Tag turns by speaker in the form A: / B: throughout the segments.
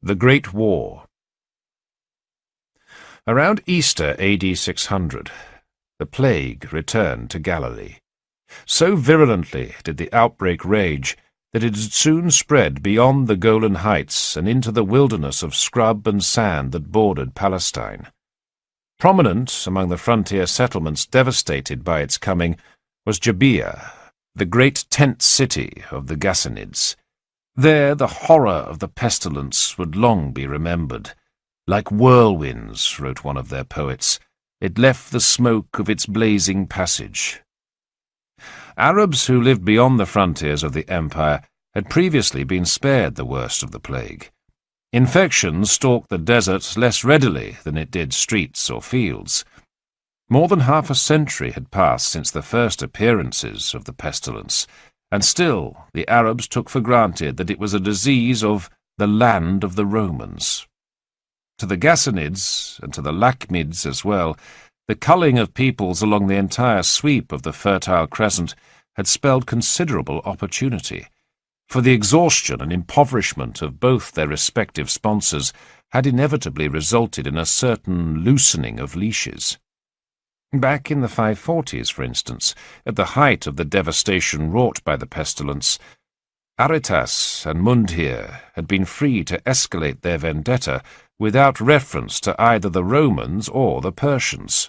A: The Great War. Around Easter AD 600, the plague returned to Galilee. So virulently did the outbreak rage that it had soon spread beyond the Golan Heights and into the wilderness of scrub and sand that bordered Palestine. Prominent among the frontier settlements devastated by its coming was Gibeah, the great tent city of the Gassanids. There the horror of the pestilence would long be remembered. Like whirlwinds, wrote one of their poets, it left the smoke of its blazing passage. Arabs who lived beyond the frontiers of the empire had previously been spared the worst of the plague. Infection stalked the desert less readily than it did streets or fields. More than half a century had passed since the first appearances of the pestilence, and still the Arabs took for granted that it was a disease of the land of the Romans. To the Gassanids, and to the Lakhmids as well, the culling of peoples along the entire sweep of the Fertile Crescent had spelled considerable opportunity, for the exhaustion and impoverishment of both their respective sponsors had inevitably resulted in a certain loosening of leashes. Back in the 540s, for instance, at the height of the devastation wrought by the pestilence, Aretas and Mundhir had been free to escalate their vendetta without reference to either the Romans or the Persians.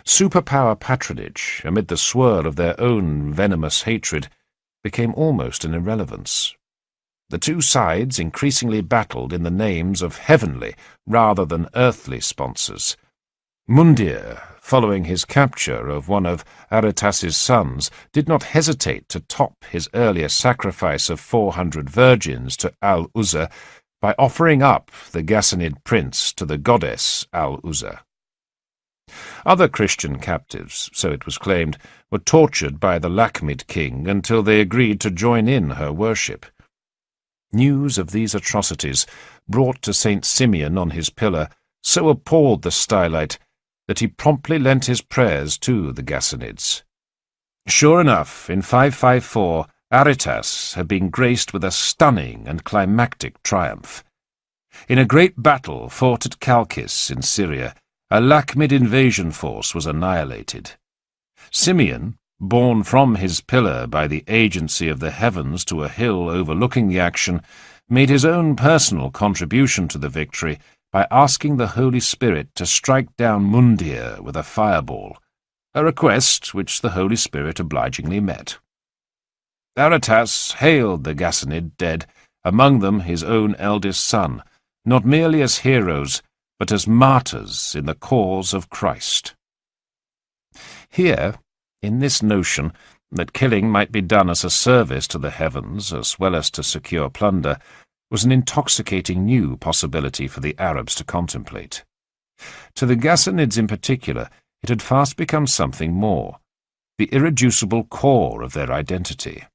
A: Superpower patronage, amid the swirl of their own venomous hatred, became almost an irrelevance. The two sides increasingly battled in the names of heavenly rather than earthly sponsors. Mundhir, following his capture of one of Aretas's sons, did not hesitate to top his earlier sacrifice of 400 virgins to Al-Uzza by offering up the Gassanid prince to the goddess Al-Uzza. Other Christian captives, so it was claimed, were tortured by the Lakhmid king until they agreed to join in her worship. News of these atrocities, brought to St. Simeon on his pillar, so appalled the stylite that he promptly lent his prayers to the Gassanids. Sure enough, in 554, Aretas had been graced with a stunning and climactic triumph. In a great battle fought at Chalcis in Syria, a Lakhmid invasion force was annihilated. Simeon, borne from his pillar by the agency of the heavens to a hill overlooking the action, made his own personal contribution to the victory by asking the Holy Spirit to strike down Mundhir with a fireball, a request which the Holy Spirit obligingly met. Aretas hailed the Gassanid dead, among them his own eldest son, not merely as heroes, but as martyrs in the cause of Christ. Here, in this notion that killing might be done as a service to the heavens as well as to secure plunder, was an intoxicating new possibility for the Arabs to contemplate. To the Gassanids in particular, it had fast become something more, the irreducible core of their identity.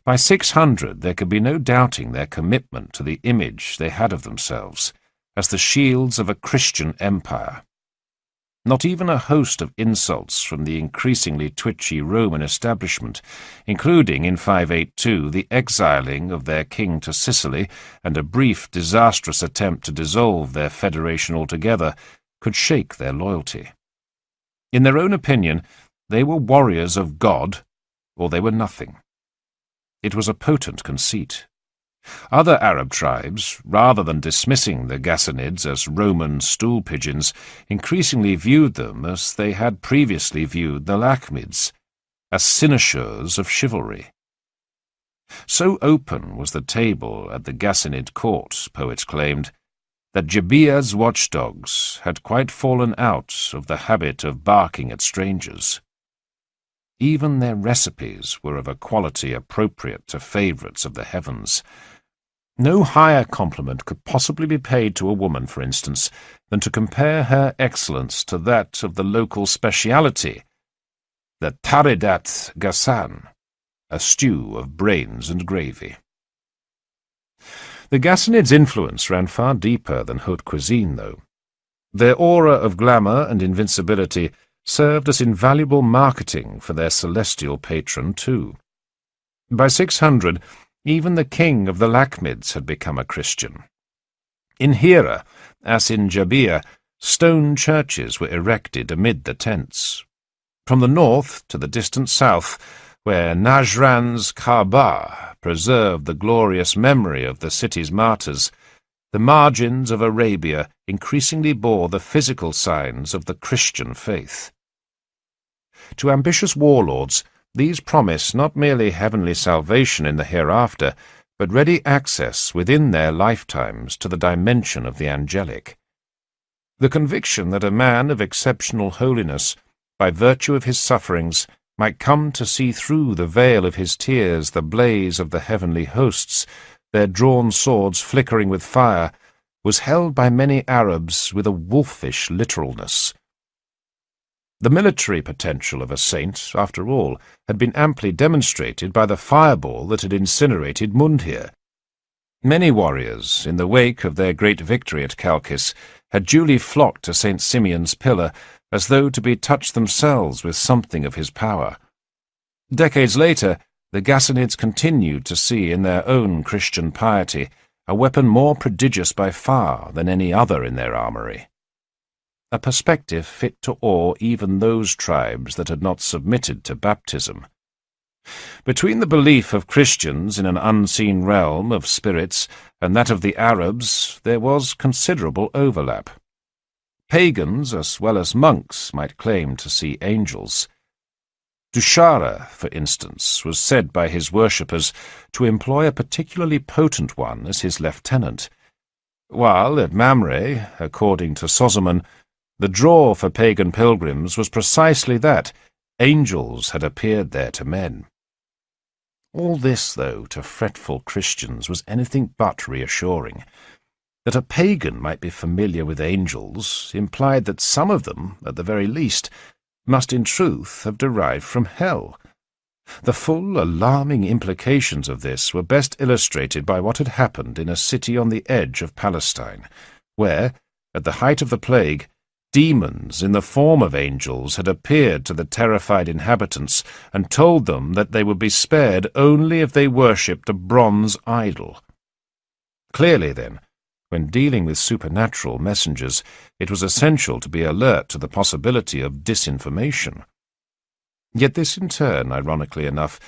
A: By 600 there could be no doubting their commitment to the image they had of themselves as the shields of a Christian empire. Not even a host of insults from the increasingly twitchy Roman establishment, including in 582 the exiling of their king to Sicily and a brief, disastrous attempt to dissolve their federation altogether, could shake their loyalty. In their own opinion, they were warriors of God, or they were nothing. It was a potent conceit. Other Arab tribes, rather than dismissing the Gassanids as Roman stool pigeons, increasingly viewed them as they had previously viewed the Lakhmids, as cynosures of chivalry. So open was the table at the Gassanid court, poets claimed, that Gibeah's watchdogs had quite fallen out of the habit of barking at strangers. Even their recipes were of a quality appropriate to favourites of the heavens. No higher compliment could possibly be paid to a woman, for instance, than to compare her excellence to that of the local speciality, the Taredat Gassan, a stew of brains and gravy. The Gassanids' influence ran far deeper than haute cuisine, though. Their aura of glamour and invincibility served as invaluable marketing for their celestial patron, too. By 600, Even the king of the Lakhmids had become a Christian. In Hira, as in Jabir, stone churches were erected amid the tents. From the north to the distant south, where Najran's Kaaba preserved the glorious memory of the city's martyrs, the margins of Arabia increasingly bore the physical signs of the Christian faith. To ambitious warlords, these promise not merely heavenly salvation in the hereafter, but ready access within their lifetimes to the dimension of the angelic. The conviction that a man of exceptional holiness, by virtue of his sufferings, might come to see through the veil of his tears the blaze of the heavenly hosts, their drawn swords flickering with fire, was held by many Arabs with a wolfish literalness. The military potential of a saint, after all, had been amply demonstrated by the fireball that had incinerated Mundhir. Many warriors, in the wake of their great victory at Chalcis, had duly flocked to St. Simeon's pillar, as though to be touched themselves with something of his power. Decades later, the Gassanids continued to see in their own Christian piety a weapon more prodigious by far than any other in their armoury. A perspective fit to awe even those tribes that had not submitted to baptism. Between the belief of Christians in an unseen realm of spirits and that of the Arabs there was considerable overlap. Pagans as well as monks might claim to see angels. Dushara, for instance, was said by his worshippers to employ a particularly potent one as his lieutenant, while at Mamre, according to Sozomen, the draw for pagan pilgrims was precisely that angels had appeared there to men. All this, though, to fretful Christians was anything but reassuring. That a pagan might be familiar with angels implied that some of them, at the very least, must in truth have derived from hell. The full, alarming implications of this were best illustrated by what had happened in a city on the edge of Palestine, where, at the height of the plague, demons in the form of angels had appeared to the terrified inhabitants and told them that they would be spared only if they worshipped a bronze idol. Clearly, then, when dealing with supernatural messengers, it was essential to be alert to the possibility of disinformation. Yet this, in turn, ironically enough,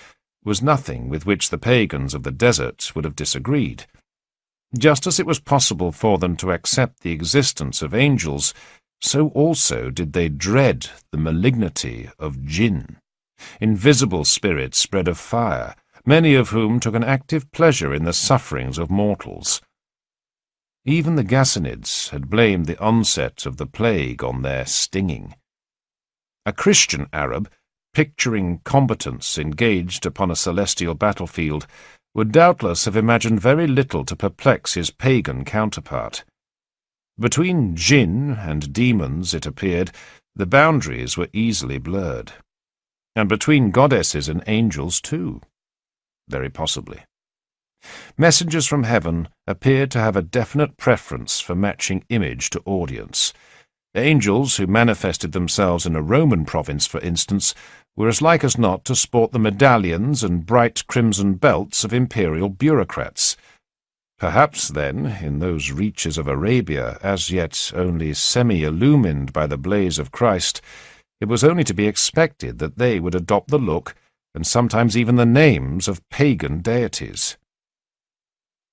A: was nothing with which the pagans of the desert would have disagreed. Just as it was possible for them to accept the existence of angels, so also did they dread the malignity of jinn, invisible spirits bred of fire, many of whom took an active pleasure in the sufferings of mortals. Even the Gassanids had blamed the onset of the plague on their stinging. A Christian Arab, picturing combatants engaged upon a celestial battlefield, would doubtless have imagined very little to perplex his pagan counterpart. Between jinn and demons, it appeared, the boundaries were easily blurred. And between goddesses and angels, too. Very possibly. Messengers from heaven appeared to have a definite preference for matching image to audience. Angels who manifested themselves in a Roman province, for instance, were as like as not to sport the medallions and bright crimson belts of imperial bureaucrats. Perhaps, then, in those reaches of Arabia, as yet only semi-illumined by the blaze of Christ, it was only to be expected that they would adopt the look, and sometimes even the names, of pagan deities.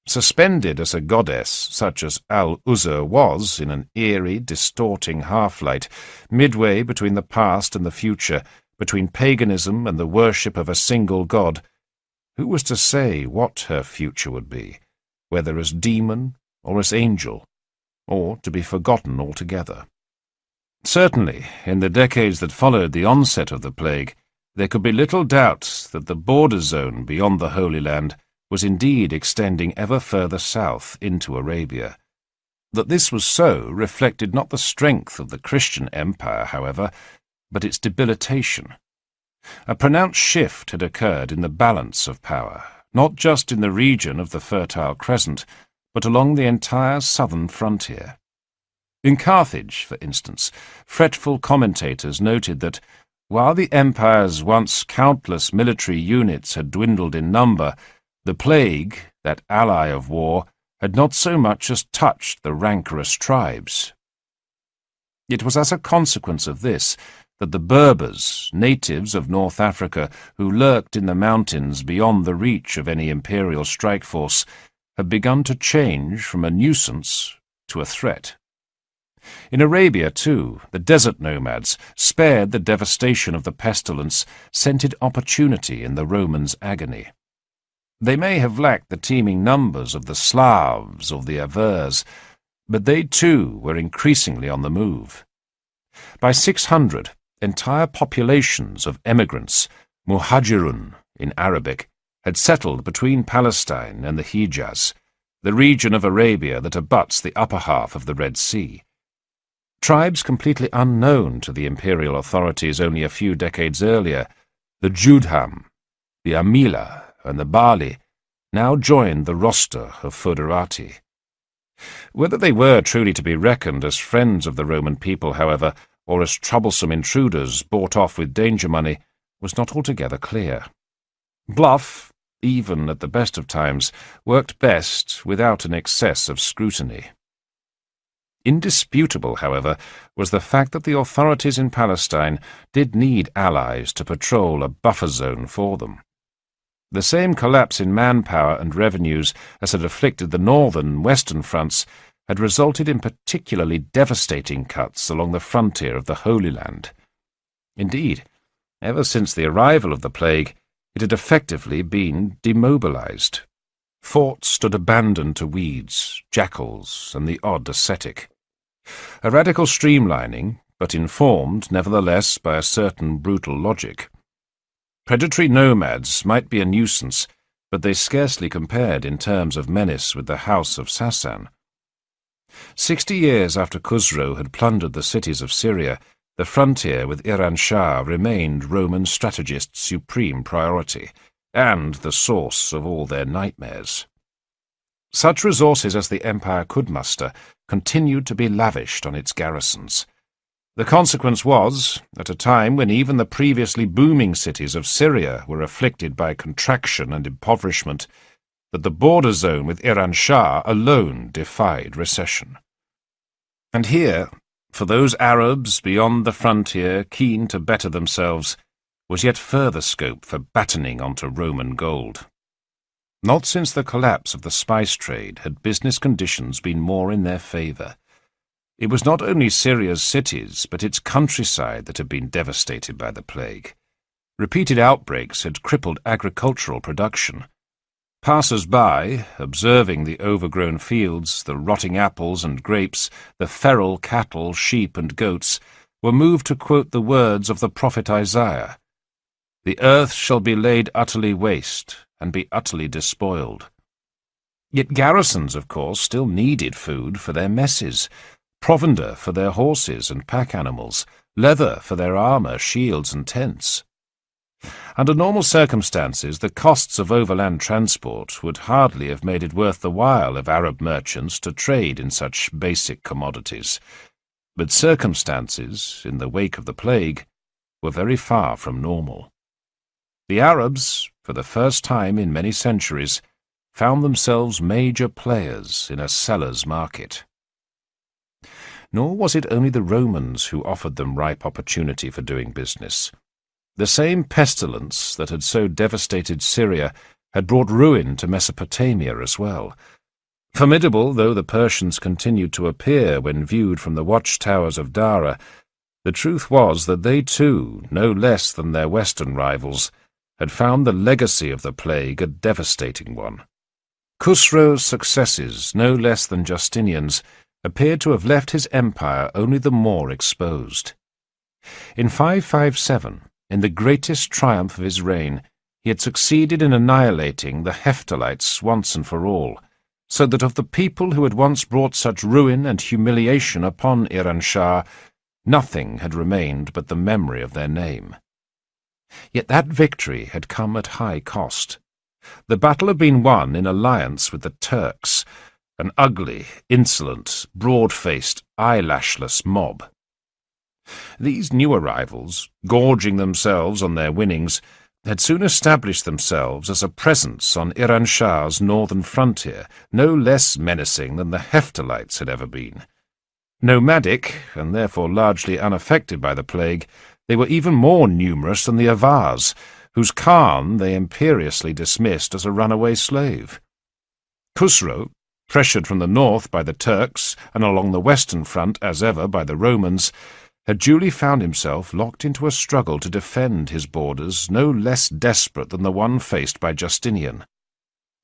A: Suspended as a goddess, such as Al-Uzza was, in an eerie, distorting half-light, midway between the past and the future, between paganism and the worship of a single god, who was to say what her future would be, whether as demon or as angel, or to be forgotten altogether? Certainly, in the decades that followed the onset of the plague, there could be little doubt that the border zone beyond the Holy Land was indeed extending ever further south into Arabia. That this was so reflected not the strength of the Christian empire, however, but its debilitation. A pronounced shift had occurred in the balance of power, not just in the region of the Fertile Crescent, but along the entire southern frontier. In Carthage, for instance, fretful commentators noted that, while the empire's once countless military units had dwindled in number, The plague, that ally of war, had not so much as touched the rancorous tribes. It was as a consequence of this that the Berbers, natives of North Africa who lurked in the mountains beyond the reach of any imperial strike force, had begun to change from a nuisance to a threat. In Arabia, too, the desert nomads, spared the devastation of the pestilence, scented opportunity in the Romans' agony. They may have lacked the teeming numbers of the Slavs or the Avars, but they too were increasingly on the move. By 600, entire populations of emigrants, muhajirun in Arabic, had settled between Palestine and the Hijaz, the region of Arabia that abuts the upper half of the Red Sea. Tribes completely unknown to the imperial authorities only a few decades earlier, the Judham, the Amila, and the Bali, now joined the roster of foederati. Whether they were truly to be reckoned as friends of the Roman people, however, or as troublesome intruders bought off with danger money, was not altogether clear. Bluff, even at the best of times, worked best without an excess of scrutiny. Indisputable, however, was the fact that the authorities in Palestine did need allies to patrol a buffer zone for them. The same collapse in manpower and revenues as had afflicted the northern and western fronts had resulted in particularly devastating cuts along the frontier of the Holy Land. Indeed, ever since the arrival of the plague, it had effectively been demobilized. Forts stood abandoned to weeds, jackals, and the odd ascetic. A radical streamlining, but informed, nevertheless, by a certain brutal logic. Predatory nomads might be a nuisance, but they scarcely compared in terms of menace with the house of Sassan. 60 years after Khusro had plundered the cities of Syria, the frontier with Iran Shah remained Roman strategists' supreme priority, and the source of all their nightmares. Such resources as the empire could muster continued to be lavished on its garrisons. The consequence was, at a time when even the previously booming cities of Syria were afflicted by contraction and impoverishment, that the border zone with Iran Shah alone defied recession. And here, for those Arabs beyond the frontier keen to better themselves, was yet further scope for battening onto Roman gold. Not since the collapse of the spice trade had business conditions been more in their favour. It was not only Syria's cities, but its countryside that had been devastated by the plague. Repeated outbreaks had crippled agricultural production. Passers-by, observing the overgrown fields, the rotting apples and grapes, the feral cattle, sheep and goats, were moved to quote the words of the prophet Isaiah, "The earth shall be laid utterly waste, and be utterly despoiled." Yet garrisons, of course, still needed food for their messes, provender for their horses and pack animals, leather for their armour, shields and tents. Under normal circumstances, the costs of overland transport would hardly have made it worth the while of Arab merchants to trade in such basic commodities. But circumstances, in the wake of the plague, were very far from normal. The Arabs, for the first time in many centuries, found themselves major players in a seller's market. Nor was it only the Romans who offered them ripe opportunity for doing business. The same pestilence that had so devastated Syria had brought ruin to Mesopotamia as well. Formidable though the Persians continued to appear when viewed from the watchtowers of Dara, the truth was that they too, no less than their western rivals, had found the legacy of the plague a devastating one. Khusro's successes, no less than Justinian's, appeared to have left his empire only the more exposed. In 557, in the greatest triumph of his reign, he had succeeded in annihilating the Hephthalites once and for all, so that of the people who had once brought such ruin and humiliation upon Iran Shah, nothing had remained but the memory of their name. Yet that victory had come at high cost. The battle had been won in alliance with the Turks, an ugly, insolent, broad-faced, eyelashless mob. These new arrivals, gorging themselves on their winnings, had soon established themselves as a presence on Iran-Shah's northern frontier, no less menacing than the Hephthalites had ever been. Nomadic, and therefore largely unaffected by the plague, they were even more numerous than the Avars, whose Khan they imperiously dismissed as a runaway slave. Khusro, pressured from the north by the Turks and along the western front as ever by the Romans, had duly found himself locked into a struggle to defend his borders no less desperate than the one faced by Justinian.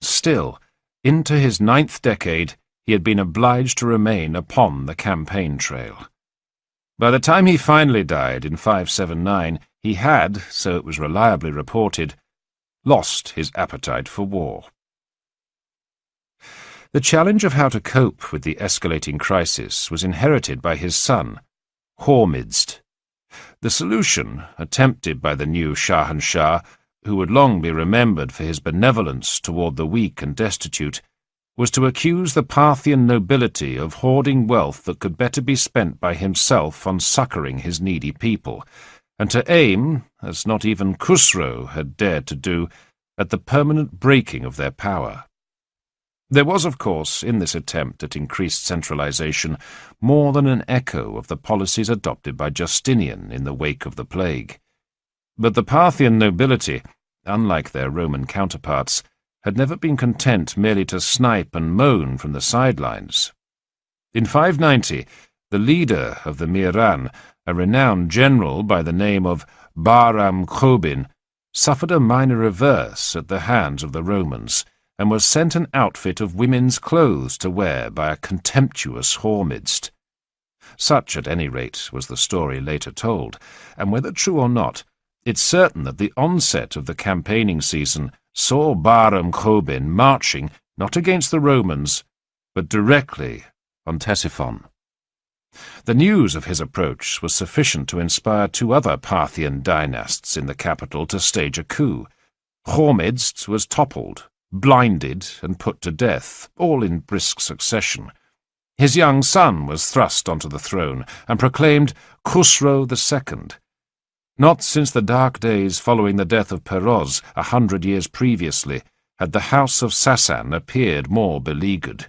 A: Still, into his 9th decade, he had been obliged to remain upon the campaign trail. By the time he finally died in 579, he had, so it was reliably reported, lost his appetite for war. The challenge of how to cope with the escalating crisis was inherited by his son, Hormizd. The solution, attempted by the new Shahanshah, who would long be remembered for his benevolence toward the weak and destitute, was to accuse the Parthian nobility of hoarding wealth that could better be spent by himself on succouring his needy people, and to aim, as not even Khusro had dared to do, at the permanent breaking of their power. There was, of course, in this attempt at increased centralization, more than an echo of the policies adopted by Justinian in the wake of the plague. But the Parthian nobility, unlike their Roman counterparts, had never been content merely to snipe and moan from the sidelines. In 590, the leader of the Miran, a renowned general by the name of Bahram Chobin, suffered a minor reverse at the hands of the Romans, and was sent an outfit of women's clothes to wear by a contemptuous Hormizd. Such, at any rate, was the story later told, and whether true or not, it's certain that the onset of the campaigning season saw Bahram Chobin marching not against the Romans, but directly on Ctesiphon. The news of his approach was sufficient to inspire 2 other Parthian dynasts in the capital to stage a coup. Hormizd was toppled, blinded, and put to death, all in brisk succession. His young son was thrust onto the throne and proclaimed Khusro II. Not since the dark days following the death of Peroz 100 years previously had the house of Sassan appeared more beleaguered.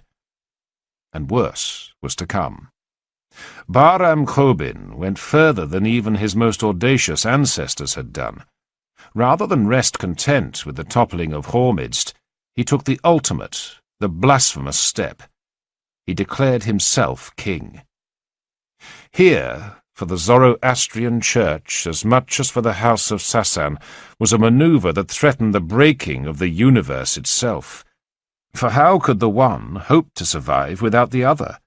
A: And worse was to come. Bahram Chobin went further than even his most audacious ancestors had done. Rather than rest content with the toppling of Hormizd, he took the ultimate, the blasphemous step. He declared himself king. Here, for the Zoroastrian Church, as much as for the House of Sassan, was a maneuver that threatened the breaking of the universe itself. For how could the one hope to survive without the other?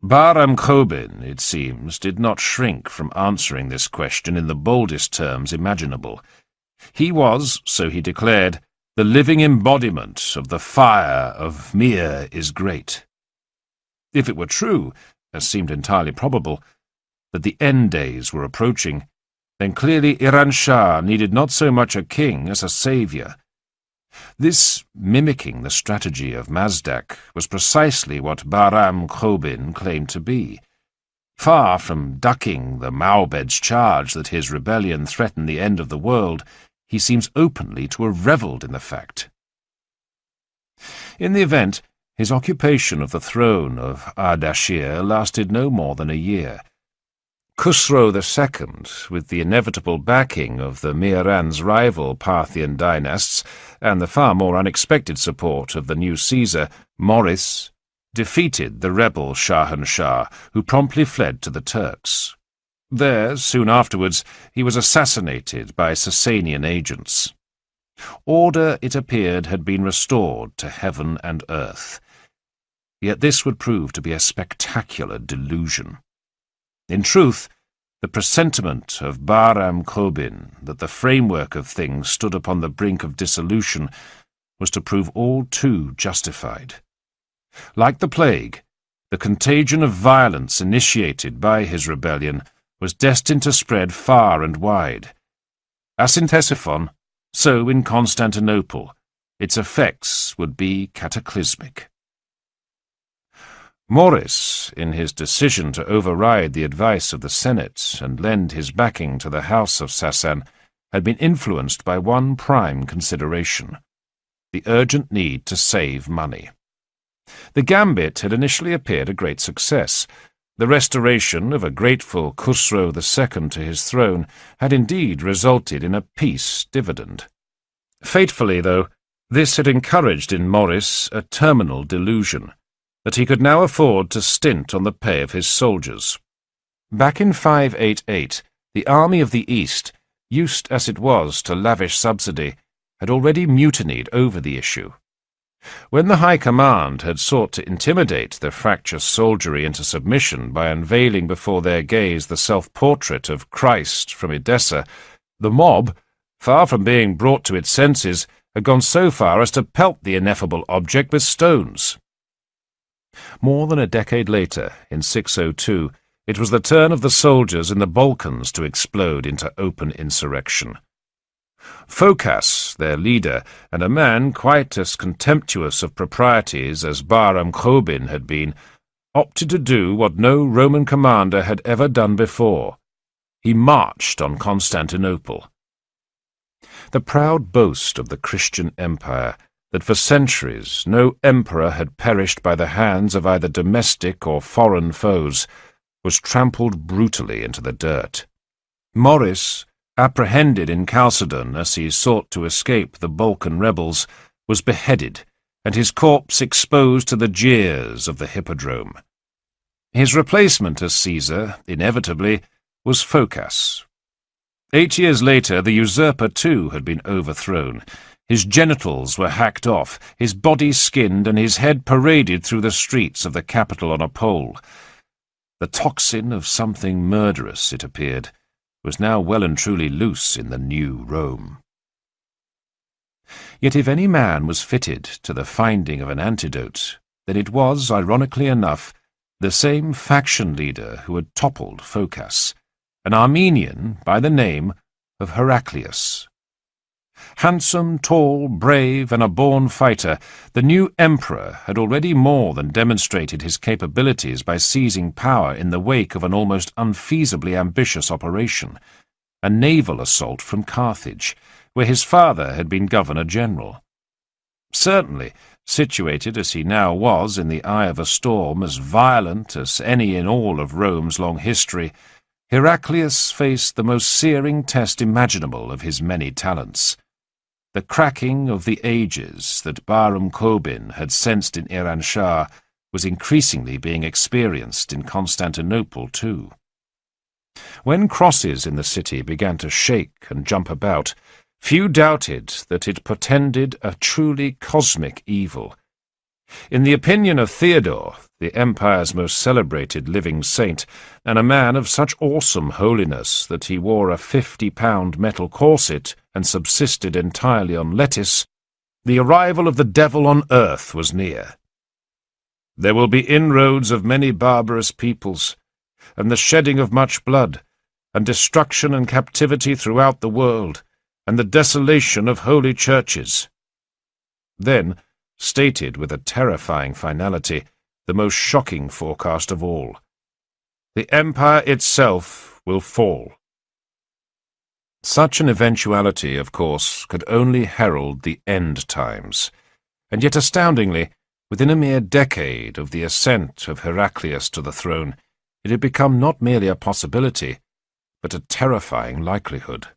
A: Bahram Chobin, it seems, did not shrink from answering this question in the boldest terms imaginable. He was, so he declared, the living embodiment of the fire of Mir is great. If it were true, as seemed entirely probable, that the end days were approaching, then clearly Iran-Shah needed not so much a king as a saviour. This, mimicking the strategy of Mazdak, was precisely what Bahram Chobin claimed to be. Far from ducking the Maobed's charge that his rebellion threatened the end of the world, he seems openly to have revelled in the fact. In the event, his occupation of the throne of Ardashir lasted no more than a year. Khusro II, with the inevitable backing of the Miran's rival Parthian dynasts and the far more unexpected support of the new Caesar, Maurice, defeated the rebel Shahanshah, who promptly fled to the Turks. There, soon afterwards, he was assassinated by Sassanian agents. Order, it appeared, had been restored to heaven and earth. Yet this would prove to be a spectacular delusion. In truth, the presentiment of Bahram Chobin that the framework of things stood upon the brink of dissolution was to prove all too justified. Like the plague, the contagion of violence initiated by his rebellion was destined to spread far and wide. As in Ctesiphon, so in Constantinople, its effects would be cataclysmic. Maurice, in his decision to override the advice of the Senate and lend his backing to the House of Sassan, had been influenced by one prime consideration: the urgent need to save money. The gambit had initially appeared a great success. The restoration of a grateful Khusro II to his throne had indeed resulted in a peace dividend. Fatefully, though, this had encouraged in Maurice a terminal delusion, that he could now afford to stint on the pay of his soldiers. Back in 588, the army of the East, used as it was to lavish subsidy, had already mutinied over the issue. When the High Command had sought to intimidate the fractious soldiery into submission by unveiling before their gaze the self-portrait of Christ from Edessa, the mob, far from being brought to its senses, had gone so far as to pelt the ineffable object with stones. More than a decade later, in 602, it was the turn of the soldiers in the Balkans to explode into open insurrection. Phocas, their leader, and a man quite as contemptuous of proprieties as Bahram Chobin had been, opted to do what no Roman commander had ever done before. He marched on Constantinople. The proud boast of the Christian Empire, that for centuries no emperor had perished by the hands of either domestic or foreign foes, was trampled brutally into the dirt. Maurice, apprehended in Chalcedon as he sought to escape the Balkan rebels, was beheaded, and his corpse exposed to the jeers of the hippodrome. His replacement as Caesar, inevitably, was Phocas. 8 years later, the usurper too had been overthrown. His genitals were hacked off, his body skinned, and his head paraded through the streets of the capital on a pole. The toxin of something murderous, it appeared, was now well and truly loose in the new Rome. Yet if any man was fitted to the finding of an antidote, then it was, ironically enough, the same faction leader who had toppled Phocas, an Armenian by the name of Heraclius. Handsome, tall, brave, and a born fighter, the new emperor had already more than demonstrated his capabilities by seizing power in the wake of an almost unfeasibly ambitious operation, a naval assault from Carthage, where his father had been governor-general. Certainly, situated as he now was in the eye of a storm as violent as any in all of Rome's long history, Heraclius faced the most searing test imaginable of his many talents. The cracking of the ages that Bahram Chobin had sensed in Iran Shah was increasingly being experienced in Constantinople too. When crosses in the city began to shake and jump about, few doubted that it portended a truly cosmic evil. In the opinion of Theodore, the empire's most celebrated living saint, and a man of such awesome holiness that he wore a 50-pound metal corset and subsisted entirely on lettuce, the arrival of the devil on earth was near. There will be inroads of many barbarous peoples, and the shedding of much blood, and destruction and captivity throughout the world, and the desolation of holy churches. Then, stated with a terrifying finality, the most shocking forecast of all: the empire itself will fall. Such an eventuality, of course, could only herald the end times, and yet astoundingly, within a mere decade of the ascent of Heraclius to the throne, it had become not merely a possibility, but a terrifying likelihood.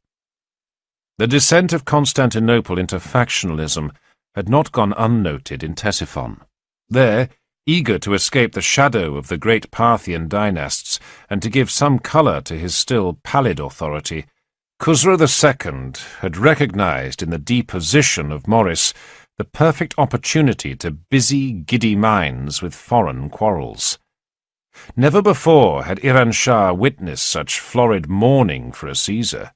A: The descent of Constantinople into factionalism had not gone unnoted in Ctesiphon. There, eager to escape the shadow of the great Parthian dynasts and to give some colour to his still pallid authority, Khusro II had recognized in the deposition of Maurice the perfect opportunity to busy giddy minds with foreign quarrels. Never before had Iran Shah witnessed such florid mourning for a Caesar.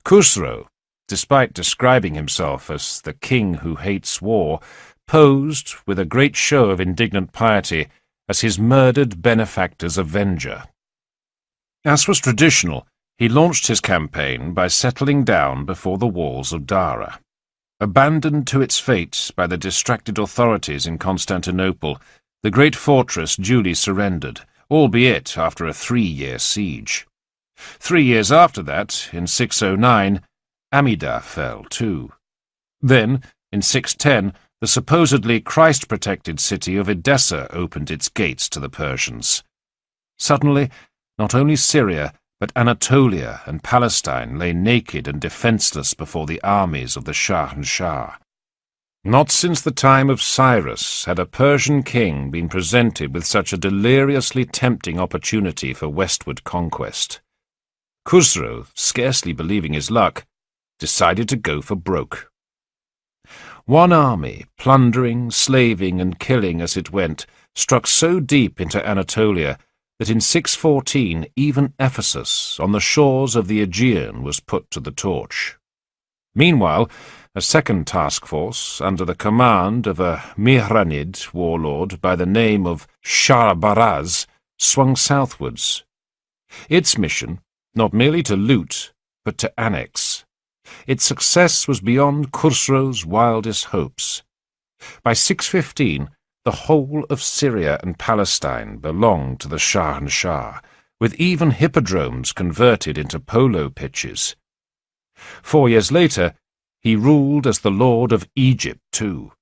A: Khusro, despite describing himself as the king who hates war, posed, with a great show of indignant piety, as his murdered benefactor's avenger. As was traditional, he launched his campaign by settling down before the walls of Dara. Abandoned to its fate by the distracted authorities in Constantinople, the great fortress duly surrendered, albeit after a 3-year siege. 3 years after that, in 609, Amida fell too. Then, in 610, the supposedly Christ-protected city of Edessa opened its gates to the Persians. Suddenly, not only Syria, but Anatolia and Palestine lay naked and defenceless before the armies of the Shah. Not since the time of Cyrus had a Persian king been presented with such a deliriously tempting opportunity for westward conquest. Khusro, scarcely believing his luck, decided to go for broke. One army, plundering, slaving, and killing as it went, struck so deep into Anatolia that in 614 even Ephesus, on the shores of the Aegean, was put to the torch. Meanwhile, a second task force, under the command of a Mihranid warlord by the name of Shah-Baraz, swung southwards. Its mission, not merely to loot, but to annex. Its success was beyond Khusro's wildest hopes. By 615, the whole of Syria and Palestine belonged to the Shah, with even hippodromes converted into polo pitches. 4 years later, he ruled as the Lord of Egypt too.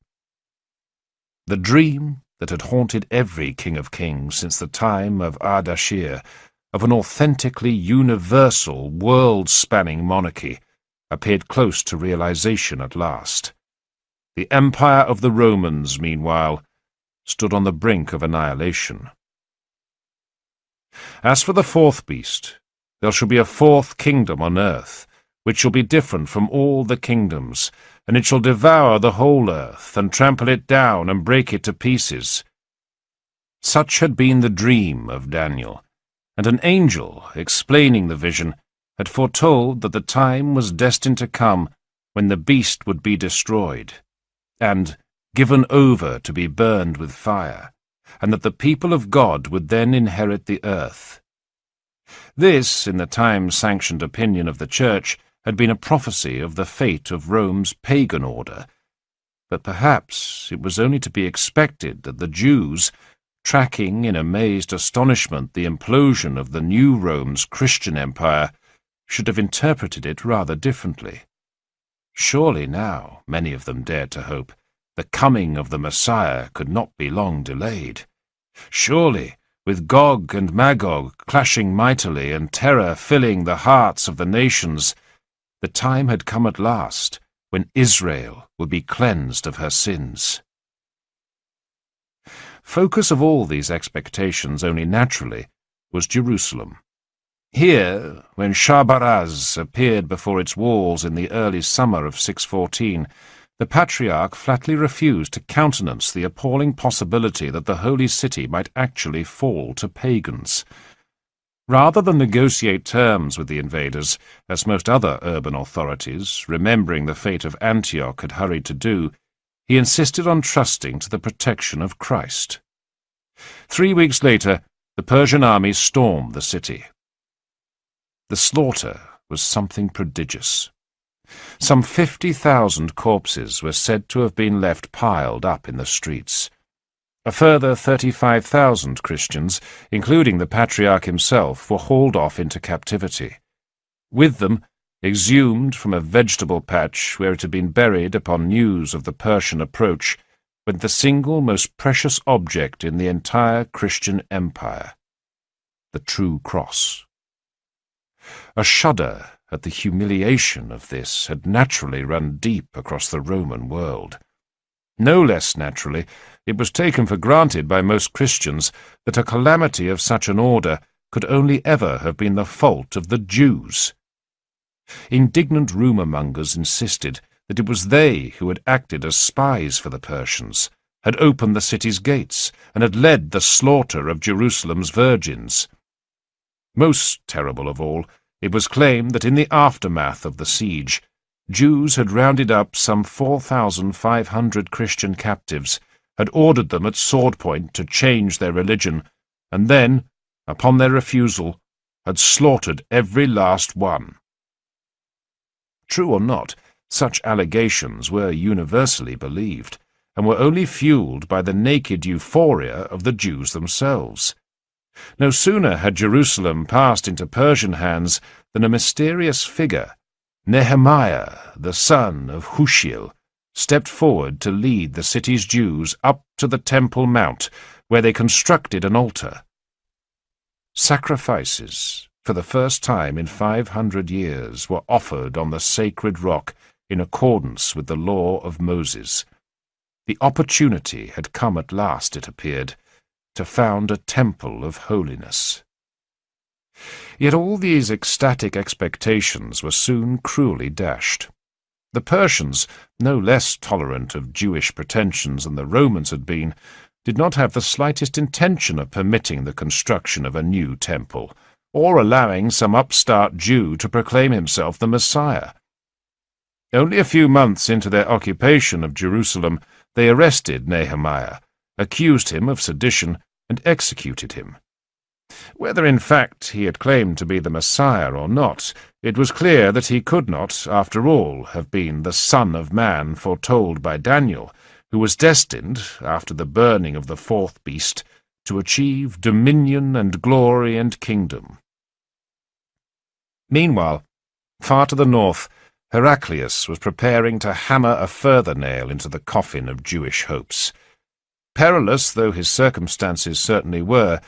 A: The dream that had haunted every king of kings since the time of Ardashir, of an authentically universal, world-spanning monarchy, appeared close to realization at last. The empire of the Romans, meanwhile, stood on the brink of annihilation. As for the fourth beast, there shall be a fourth kingdom on earth, which shall be different from all the kingdoms, and it shall devour the whole earth, and trample it down, and break it to pieces. Such had been the dream of Daniel, and an angel, explaining the vision, had foretold that the time was destined to come when the beast would be destroyed, and given over to be burned with fire, and that the people of God would then inherit the earth. This, in the time-sanctioned opinion of the Church, had been a prophecy of the fate of Rome's pagan order, but perhaps it was only to be expected that the Jews, tracking in amazed astonishment the implosion of the new Rome's Christian empire, should have interpreted it rather differently. Surely now, many of them dared to hope, the coming of the Messiah could not be long delayed. Surely, with Gog and Magog clashing mightily and terror filling the hearts of the nations, the time had come at last when Israel would be cleansed of her sins. Focus of all these expectations only naturally was Jerusalem. Here, when Shah-Baraz appeared before its walls in the early summer of 614, the Patriarch flatly refused to countenance the appalling possibility that the Holy City might actually fall to pagans. Rather than negotiate terms with the invaders, as most other urban authorities, remembering the fate of Antioch, had hurried to do, he insisted on trusting to the protection of Christ. 3 weeks later, the Persian army stormed the city. The slaughter was something prodigious. Some 50,000 corpses were said to have been left piled up in the streets. A further 35,000 Christians, including the Patriarch himself, were hauled off into captivity. With them, exhumed from a vegetable patch where it had been buried upon news of the Persian approach, went the single most precious object in the entire Christian empire, the true cross. A shudder at the humiliation of this had naturally run deep across the Roman world. No less naturally, it was taken for granted by most Christians that a calamity of such an order could only ever have been the fault of the Jews. Indignant rumour-mongers insisted that it was they who had acted as spies for the Persians, had opened the city's gates, and had led the slaughter of Jerusalem's virgins. Most terrible of all, it was claimed that in the aftermath of the siege, Jews had rounded up some 4,500 Christian captives, had ordered them at sword point to change their religion, and then, upon their refusal, had slaughtered every last one. True or not, such allegations were universally believed, and were only fueled by the naked euphoria of the Jews themselves. No sooner had Jerusalem passed into Persian hands than a mysterious figure, Nehemiah, the son of Hushiel, stepped forward to lead the city's Jews up to the Temple Mount, where they constructed an altar. Sacrifices, for the first time in 500 years, were offered on the sacred rock in accordance with the law of Moses. The opportunity had come at last, it appeared, to found a temple of holiness. Yet all these ecstatic expectations were soon cruelly dashed. The Persians, no less tolerant of Jewish pretensions than the Romans had been, did not have the slightest intention of permitting the construction of a new temple, or allowing some upstart Jew to proclaim himself the Messiah. Only a few months into their occupation of Jerusalem, they arrested Nehemiah, accused him of sedition, and executed him. Whether in fact he had claimed to be the Messiah or not, it was clear that he could not, after all, have been the Son of Man foretold by Daniel, who was destined, after the burning of the fourth beast, to achieve dominion and glory and kingdom. Meanwhile, far to the north, Heraclius was preparing to hammer a further nail into the coffin of Jewish hopes. Perilous though his circumstances certainly were,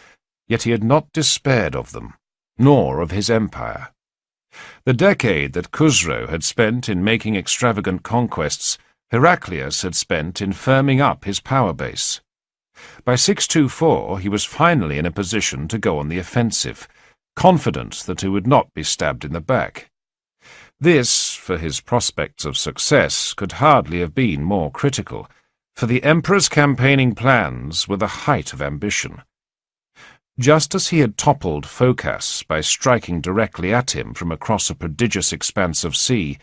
A: yet he had not despaired of them, nor of his empire. The decade that Khusro had spent in making extravagant conquests, Heraclius had spent in firming up his power base. By 624 he was finally in a position to go on the offensive, confident that he would not be stabbed in the back. This, for his prospects of success, could hardly have been more critical, for the emperor's campaigning plans were the height of ambition. Just as he had toppled Phocas by striking directly at him from across a prodigious expanse of sea,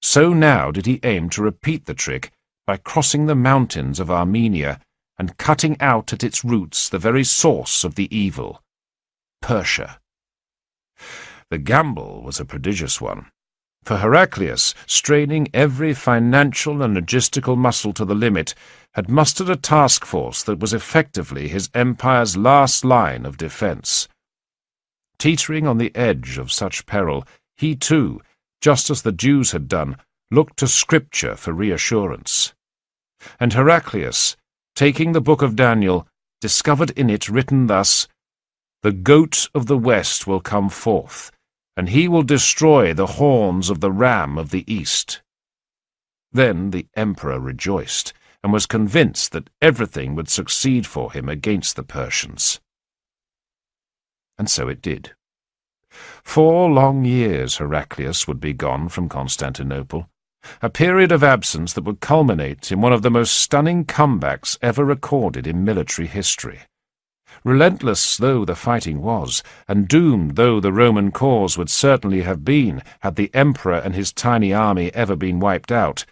A: so now did he aim to repeat the trick by crossing the mountains of Armenia and cutting out at its roots the very source of the evil, Persia. The gamble was a prodigious one, for Heraclius, straining every financial and logistical muscle to the limit, had mustered a task force that was effectively his empire's last line of defence. Teetering on the edge of such peril, he too, just as the Jews had done, looked to Scripture for reassurance. And Heraclius, taking the book of Daniel, discovered in it written thus, "The goat of the west will come forth, and he will destroy the horns of the ram of the east." Then the emperor rejoiced, and was convinced that everything would succeed for him against the Persians. And so it did. 4 long years Heraclius would be gone from Constantinople, a period of absence that would culminate in one of the most stunning comebacks ever recorded in military history. Relentless though the fighting was, and doomed though the Roman cause would certainly have been had the emperor and his tiny army ever been wiped out,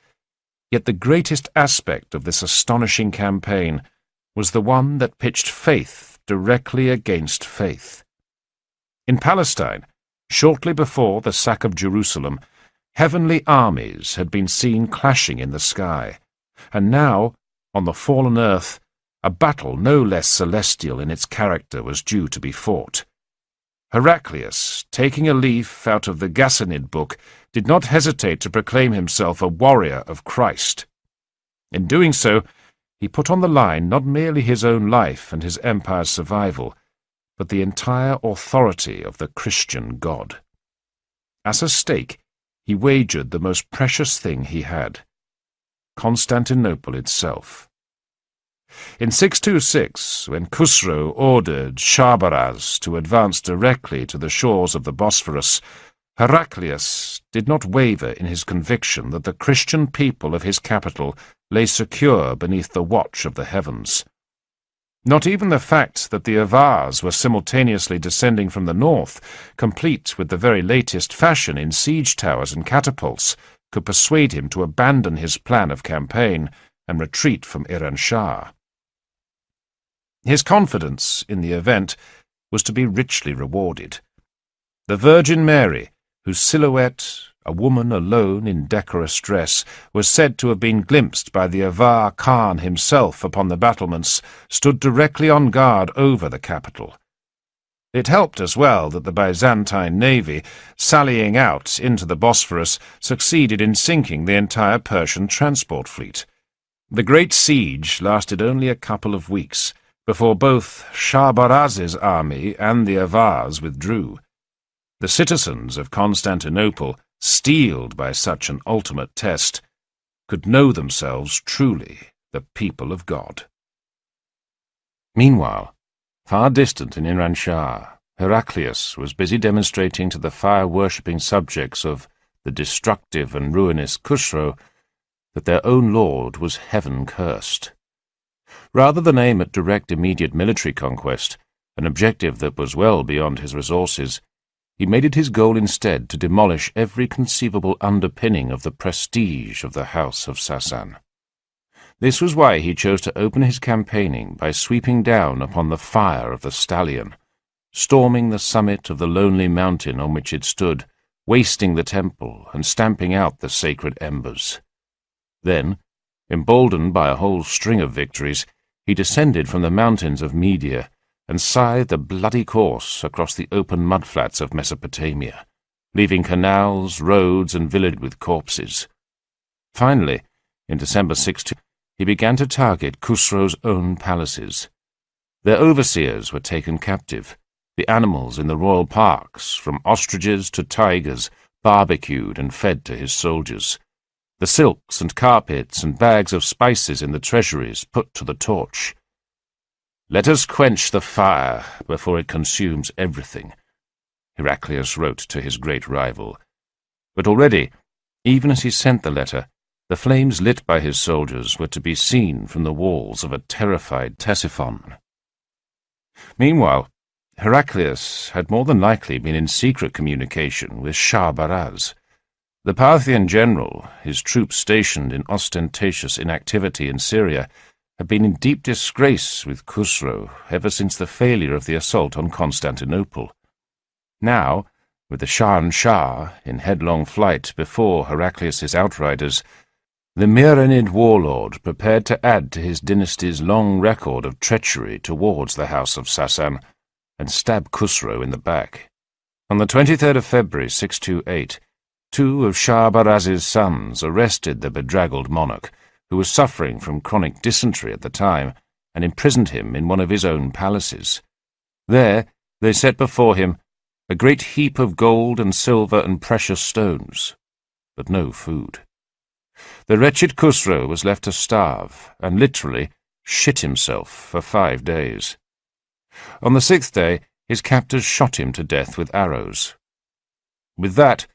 A: yet the greatest aspect of this astonishing campaign was the one that pitched faith directly against faith. In Palestine, shortly before the sack of Jerusalem, heavenly armies had been seen clashing in the sky, and now, on the fallen earth, a battle no less celestial in its character was due to be fought. Heraclius, taking a leaf out of the Gassanid book, did not hesitate to proclaim himself a warrior of Christ. In doing so, he put on the line not merely his own life and his empire's survival, but the entire authority of the Christian God. As a stake, he wagered the most precious thing he had, Constantinople itself. In 626, when Khusro ordered Shahrbaraz to advance directly to the shores of the Bosphorus, Heraclius did not waver in his conviction that the Christian people of his capital lay secure beneath the watch of the heavens. Not even the fact that the Avars were simultaneously descending from the north, complete with the very latest fashion in siege towers and catapults, could persuade him to abandon his plan of campaign and retreat from Iran-Shah. His confidence in the event was to be richly rewarded. The Virgin Mary, whose silhouette, a woman alone in decorous dress, was said to have been glimpsed by the Avar Khan himself upon the battlements, stood directly on guard over the capital. It helped as well that the Byzantine navy, sallying out into the Bosphorus, succeeded in sinking the entire Persian transport fleet. The great siege lasted only a couple of weeks, before both Shah-Baraz's army and the Avars withdrew. The citizens of Constantinople, steeled by such an ultimate test, could know themselves truly the people of God. Meanwhile, far distant in Iran-Shah, Heraclius was busy demonstrating to the fire-worshipping subjects of the destructive and ruinous Khusro that their own lord was heaven-cursed. Rather than aim at direct immediate military conquest, an objective that was well beyond his resources, he made it his goal instead to demolish every conceivable underpinning of the prestige of the House of Sassan. This was why he chose to open his campaigning by sweeping down upon the fire of the stallion, storming the summit of the lonely mountain on which it stood, wasting the temple and stamping out the sacred embers. Then, emboldened by a whole string of victories, he descended from the mountains of Media and scythed a bloody course across the open mudflats of Mesopotamia, leaving canals, roads, and villages with corpses. Finally, in December 6, he began to target Khusro's own palaces. Their overseers were taken captive, the animals in the royal parks, from ostriches to tigers, barbecued and fed to his soldiers. The silks and carpets and bags of spices in the treasuries put to the torch. "Let us quench the fire before it consumes everything," Heraclius wrote to his great rival. But already, even as he sent the letter, the flames lit by his soldiers were to be seen from the walls of a terrified Ctesiphon. Meanwhile, Heraclius had more than likely been in secret communication with Shah-Baraz. The Parthian general, his troops stationed in ostentatious inactivity in Syria, had been in deep disgrace with Khusro ever since the failure of the assault on Constantinople. Now, with the Shah in headlong flight before Heraclius's outriders, the Meranid warlord prepared to add to his dynasty's long record of treachery towards the House of Sassan and stab Khusro in the back. On the 23rd of February 628, two of Shah-Baraz's sons arrested the bedraggled monarch, who was suffering from chronic dysentery at the time, and imprisoned him in one of his own palaces. There they set before him a great heap of gold and silver and precious stones, but no food. The wretched Khusro was left to starve, and literally shit himself for 5 days. On the 6th day, his captors shot him to death with arrows. With that,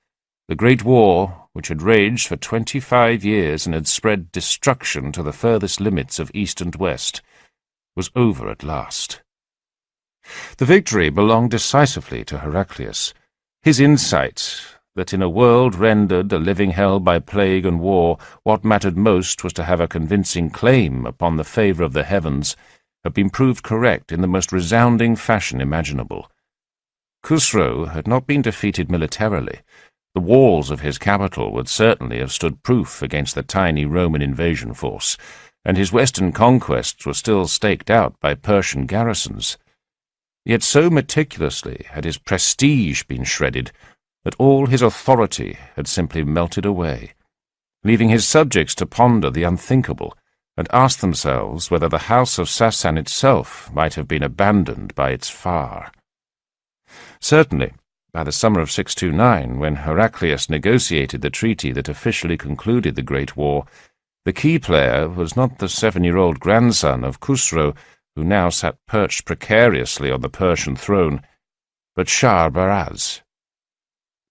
A: the Great War, which had raged for 25 years and had spread destruction to the furthest limits of East and West, was over at last. The victory belonged decisively to Heraclius. His insight that in a world rendered a living hell by plague and war, what mattered most was to have a convincing claim upon the favour of the heavens, had been proved correct in the most resounding fashion imaginable. Khusro had not been defeated militarily. The walls of his capital would certainly have stood proof against the tiny Roman invasion force, and his western conquests were still staked out by Persian garrisons. Yet so meticulously had his prestige been shredded that all his authority had simply melted away, leaving his subjects to ponder the unthinkable and ask themselves whether the House of Sassan itself might have been abandoned by its fire. Certainly, by the summer of 629, when Heraclius negotiated the treaty that officially concluded the Great War, the key player was not the 7-year-old grandson of Khusro, who now sat perched precariously on the Persian throne, but Shah-Baraz.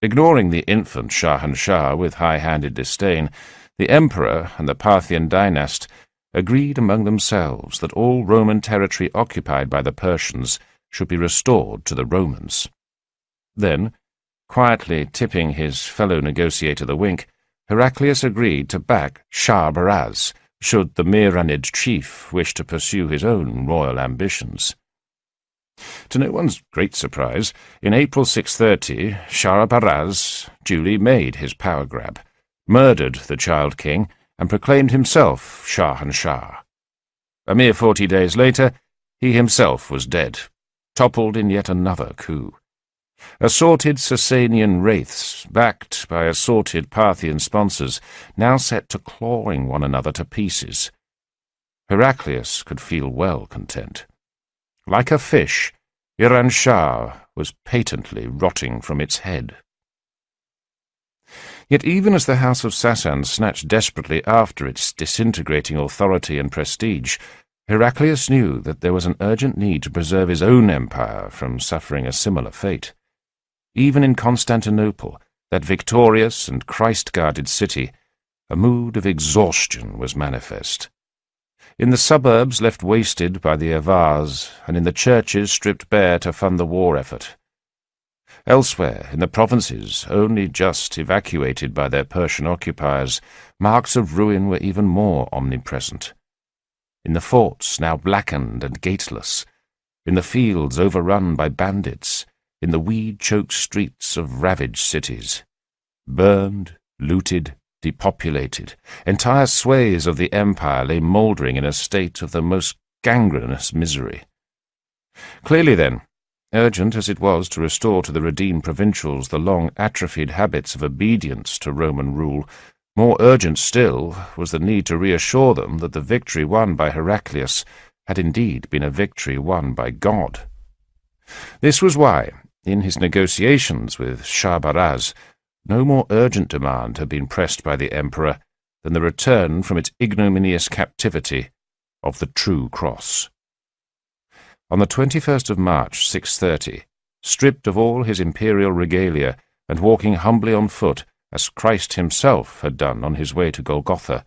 A: Ignoring the infant Shahanshah with high-handed disdain, the emperor and the Parthian dynast agreed among themselves that all Roman territory occupied by the Persians should be restored to the Romans. Then, quietly tipping his fellow negotiator the wink, Heraclius agreed to back Shah-Baraz, should the Meranid chief wish to pursue his own royal ambitions. To no one's great surprise, in April 630, Shah-Baraz duly made his power grab, murdered the child king, and proclaimed himself Shahanshah. A mere 40 days later, he himself was dead, toppled in yet another coup. Assorted Sassanian wraiths, backed by assorted Parthian sponsors, now set to clawing one another to pieces. Heraclius could feel well content. Like a fish, Iran Shah was patently rotting from its head. Yet even as the House of Sassan snatched desperately after its disintegrating authority and prestige, Heraclius knew that there was an urgent need to preserve his own empire from suffering a similar fate. Even in Constantinople, that victorious and Christ-guarded city, a mood of exhaustion was manifest. In the suburbs left wasted by the Avars, and in the churches stripped bare to fund the war effort. Elsewhere, in the provinces, only just evacuated by their Persian occupiers, marks of ruin were even more omnipresent. In the forts, now blackened and gateless, in the fields overrun by bandits, in the weed-choked streets of ravaged cities. Burned, looted, depopulated, entire swathes of the empire lay mouldering in a state of the most gangrenous misery. Clearly, then, urgent as it was to restore to the redeemed provincials the long atrophied habits of obedience to Roman rule, more urgent still was the need to reassure them that the victory won by Heraclius had indeed been a victory won by God. This was why, in his negotiations with Shah Baraz, no more urgent demand had been pressed by the emperor than the return from its ignominious captivity of the true cross. On the 21st of March, 630, stripped of all his imperial regalia and walking humbly on foot, as Christ himself had done on his way to Golgotha,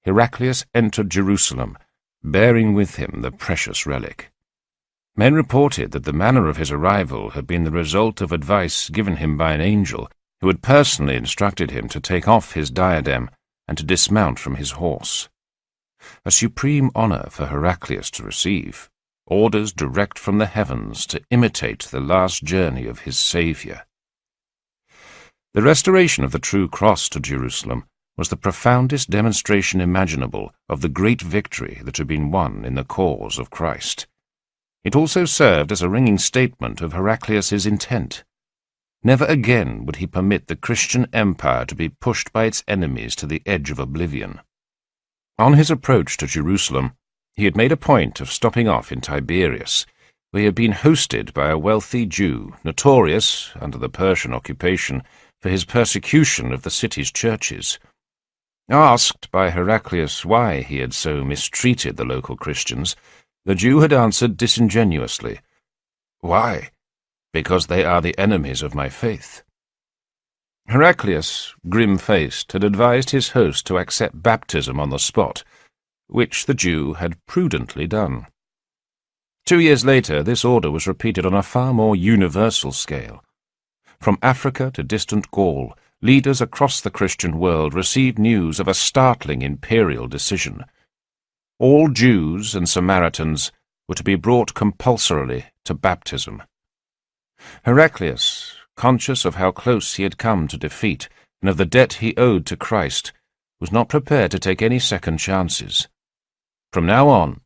A: Heraclius entered Jerusalem, bearing with him the precious relic. Men reported that the manner of his arrival had been the result of advice given him by an angel, who had personally instructed him to take off his diadem and to dismount from his horse. A supreme honour for Heraclius to receive, orders direct from the heavens to imitate the last journey of his Saviour. The restoration of the true cross to Jerusalem was the profoundest demonstration imaginable of the great victory that had been won in the cause of Christ. It also served as a ringing statement of Heraclius's intent. Never again would he permit the Christian empire to be pushed by its enemies to the edge of oblivion. On his approach to Jerusalem, he had made a point of stopping off in Tiberias, where he had been hosted by a wealthy Jew, notorious, under the Persian occupation, for his persecution of the city's churches. Asked by Heraclius why he had so mistreated the local Christians, the Jew had answered disingenuously, "Why? Because they are the enemies of my faith." Heraclius, grim-faced, had advised his host to accept baptism on the spot, which the Jew had prudently done. 2 years later, this order was repeated on a far more universal scale. From Africa to distant Gaul, leaders across the Christian world received news of a startling imperial decision. All Jews and Samaritans were to be brought compulsorily to baptism. Heraclius, conscious of how close he had come to defeat and of the debt he owed to Christ, was not prepared to take any second chances. From now on,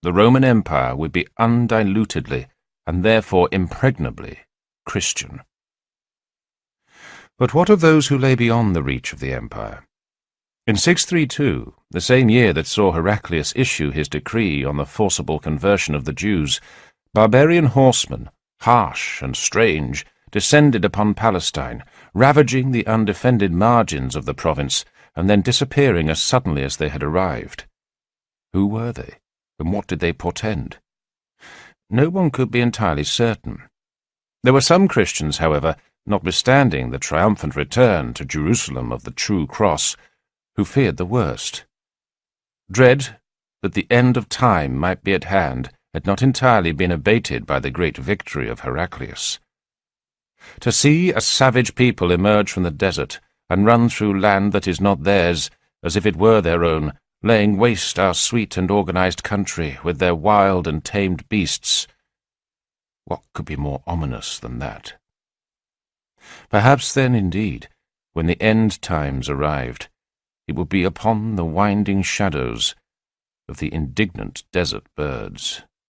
A: the Roman Empire would be undilutedly, and therefore impregnably, Christian. But what of those who lay beyond the reach of the empire? In 632, the same year that saw Heraclius issue his decree on the forcible conversion of the Jews, barbarian horsemen, harsh and strange, descended upon Palestine, ravaging the undefended margins of the province, and then disappearing as suddenly as they had arrived. Who were they, and what did they portend? No one could be entirely certain. There were some Christians, however, notwithstanding the triumphant return to Jerusalem of the true cross, who feared the worst. Dread that the end of time might be at hand had not entirely been abated by the great victory of Heraclius. To see a savage people emerge from the desert and run through land that is not theirs, as if it were their own, laying waste our sweet and organized country with their wild and tamed beasts, what could be more ominous than that? Perhaps then, indeed, when the end times arrived, it would be upon the winding shadows of the indignant desert birds.